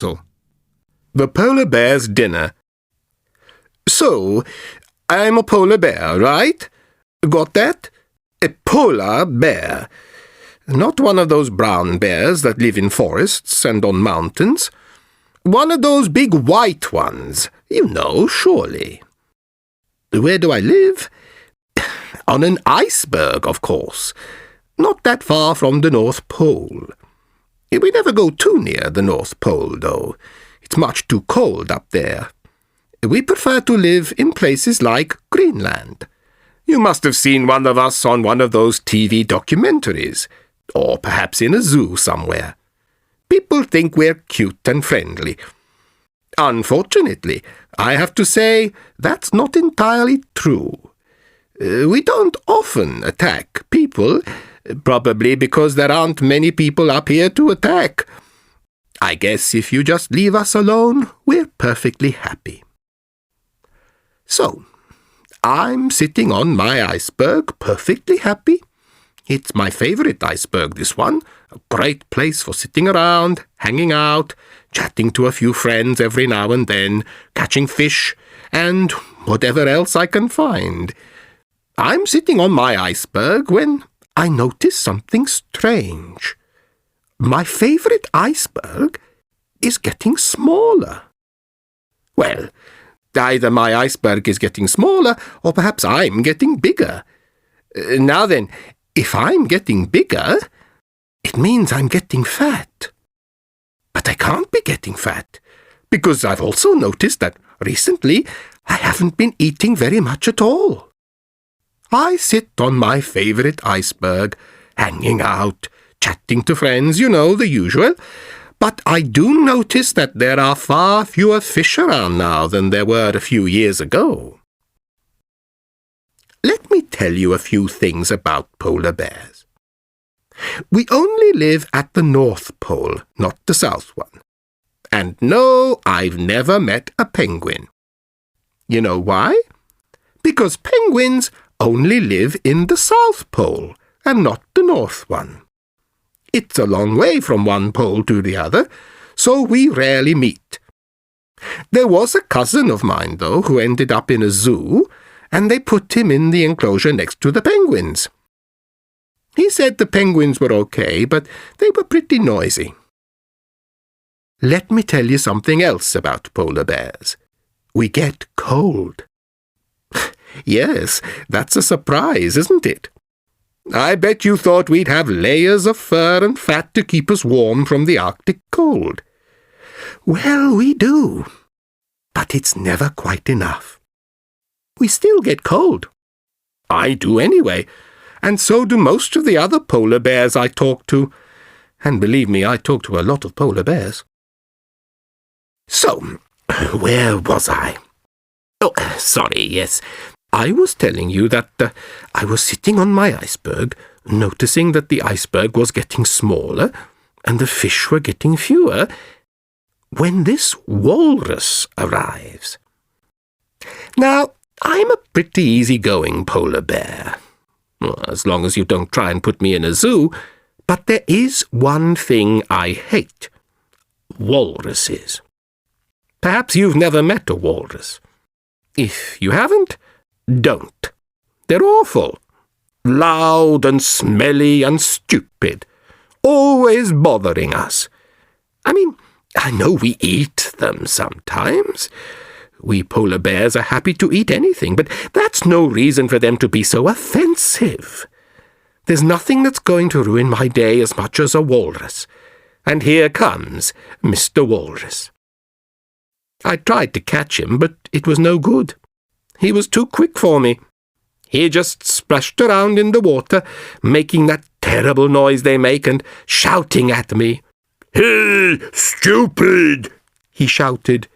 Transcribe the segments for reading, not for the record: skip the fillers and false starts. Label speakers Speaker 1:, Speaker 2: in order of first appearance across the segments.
Speaker 1: The polar bear's dinner. So, I'm a polar bear, right? Got that? A polar bear. Not one of those brown bears that live in forests and on mountains. One of those big white ones. You know, surely. Where do I live? On an iceberg, of course. Not that far from the North Pole. We never go too near the North Pole, though. It's much too cold up there. We prefer to live in places like Greenland. You must have seen one of us on one of those TV documentaries, or perhaps in a zoo somewhere. People think we're cute and friendly. Unfortunately, I have to say that's not entirely true. We don't often attack people, probably because there aren't many people up here to attack. I guess if you just leave us alone, we're perfectly happy. So, I'm sitting on my iceberg, perfectly happy. It's my favorite iceberg, this one. A great place for sitting around, hanging out, chatting to a few friends every now and then, catching fish, and whatever else I can find. I'm sitting on my iceberg when I notice something strange. My favorite iceberg is getting smaller. Well, either my iceberg is getting smaller, or perhaps I'm getting bigger. Now then, if I'm getting bigger, it means I'm getting fat. But I can't be getting fat, because I've also noticed that recently I haven't been eating very much at all. I sit on my favorite iceberg, hanging out, chatting to friends, you know, the usual. But I do notice that there are far fewer fish around now than there were a few years ago. Let me tell you a few things about polar bears. We only live at the North Pole, not the South one. And no, I've never met a penguin. You know why? Because penguins only live in the South Pole and not the North one. It's a long way from one pole to the other, so we rarely meet. There was a cousin of mine, though, who ended up in a zoo, and they put him in the enclosure next to the penguins. He said the penguins were okay, but they were pretty noisy. Let me tell you something else about polar bears. We get cold. Yes, that's a surprise, isn't it? I bet you thought we'd have layers of fur and fat to keep us warm from the Arctic cold. Well, we do. But it's never quite enough. We still get cold. I do anyway, and so do most of the other polar bears I talk to. And believe me, I talk to a lot of polar bears. So, where was I? Oh, sorry, yes. I was telling you that I was sitting on my iceberg, noticing that the iceberg was getting smaller and the fish were getting fewer, when this walrus arrives. Now, I'm a pretty easygoing polar bear, as long as you don't try and put me in a zoo, but there is one thing I hate: walruses. Perhaps you've never met a walrus. If you haven't, don't. They're awful. Loud and smelly and stupid. Always bothering us. I mean, I know we eat them sometimes. We polar bears are happy to eat anything, but that's no reason for them to be so offensive. There's nothing that's going to ruin my day as much as a walrus. And here comes Mr. Walrus. I tried to catch him, but it was no good. He was too quick for me. He just splashed around in the water, making that terrible noise they make and shouting at me. "Hey, stupid!" he shouted.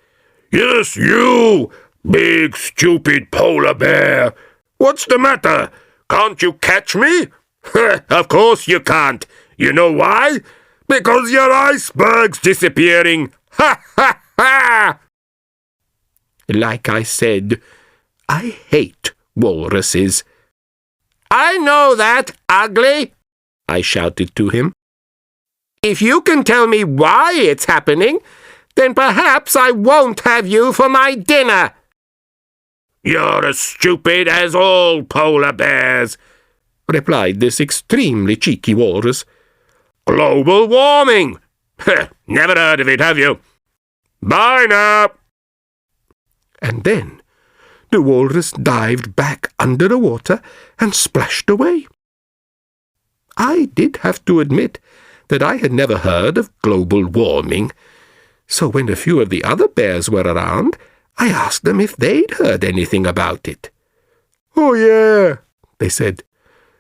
Speaker 1: "Yes, you, big stupid polar bear. What's the matter? Can't you catch me?" "Of course you can't. You know why? Because your iceberg's disappearing. Ha, ha, ha!" Like I said, I hate walruses. "I know that, ugly," I shouted to him. "If you can tell me why it's happening, Then perhaps I won't have you for my dinner." "You're as stupid as all polar bears," replied this extremely cheeky walrus. "Global warming! Never heard of it, have you? Bye now." And then the walrus dived back under the water and splashed away. I did have to admit that I had never heard of global warming, so when a few of the other bears were around, I asked them if they'd heard anything about it. "Oh yeah," they said.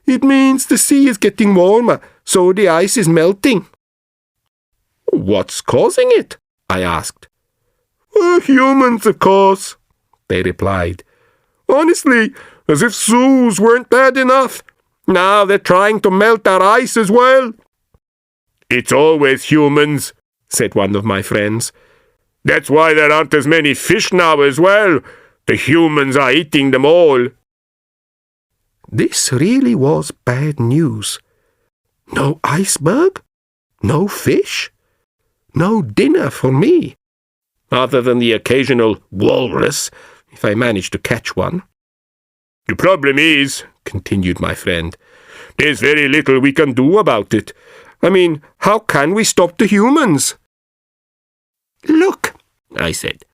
Speaker 1: "It means the sea is getting warmer, so the ice is melting." "What's causing it?" I asked. "Humans, of course," they replied. "Honestly, as if zoos weren't bad enough. Now they're trying to melt our ice as well." "It's always humans," said one of my friends. "That's why there aren't as many fish now as well. The humans are eating them all." This really was bad news. No iceberg, no fish, no dinner for me, other than the occasional walrus, if I managed to catch one. "The problem is," continued my friend, "there's very little we can do about it. I mean, how can we stop the humans?" "Look," I said,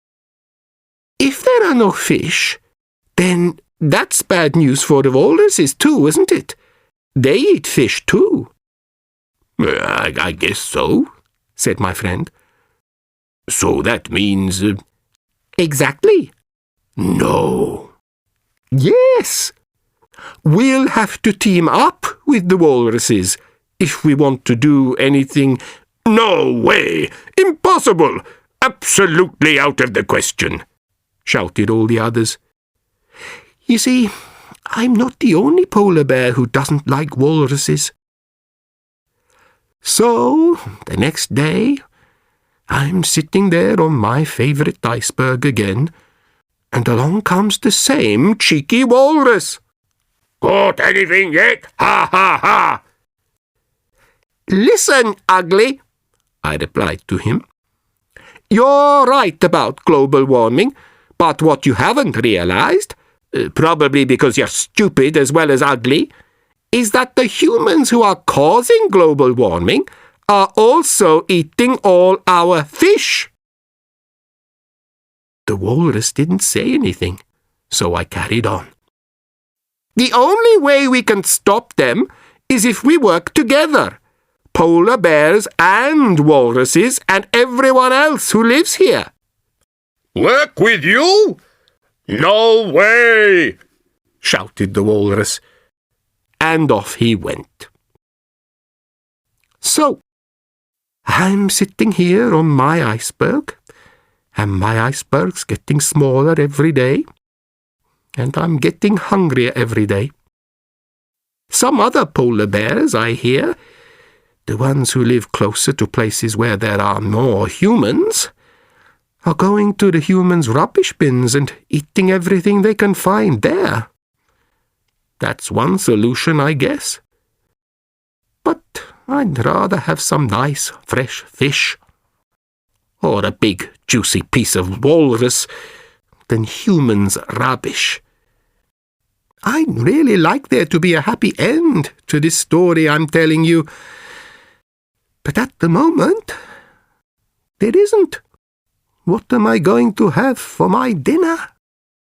Speaker 1: "if there are no fish, then that's bad news for the walruses too, isn't it? They eat fish too." I guess so," said my friend. "So that means—" "Exactly." "No." "Yes. We'll have to team up with the walruses if we want to do anything—" "No way! Impossible! Absolutely out of the question!" shouted all the others. You see, I'm not the only polar bear who doesn't like walruses. So, the next day, I'm sitting there on my favourite iceberg again, and along comes the same cheeky walrus. "Caught anything yet? Ha, ha, ha!" "Listen, ugly," I replied to him. "You're right about global warming, but what you haven't realised, probably because you're stupid as well as ugly, is that the humans who are causing global warming are also eating all our fish." The walrus didn't say anything, so I carried on. "The only way we can stop them is if we work together, polar bears and walruses and everyone else who lives here." "Work with you? No way!" shouted the walrus, and off he went. So, I'm sitting here on my iceberg, and my iceberg's getting smaller every day, and I'm getting hungrier every day. Some other polar bears, I hear, the ones who live closer to places where there are more humans, are going to the humans' rubbish bins and eating everything they can find there. That's one solution, I guess. But I'd rather have some nice, fresh fish, or a big, juicy piece of walrus, than humans' rubbish. I'd really like there to be a happy end to this story I'm telling you, but at the moment, there isn't. What am I going to have for my dinner?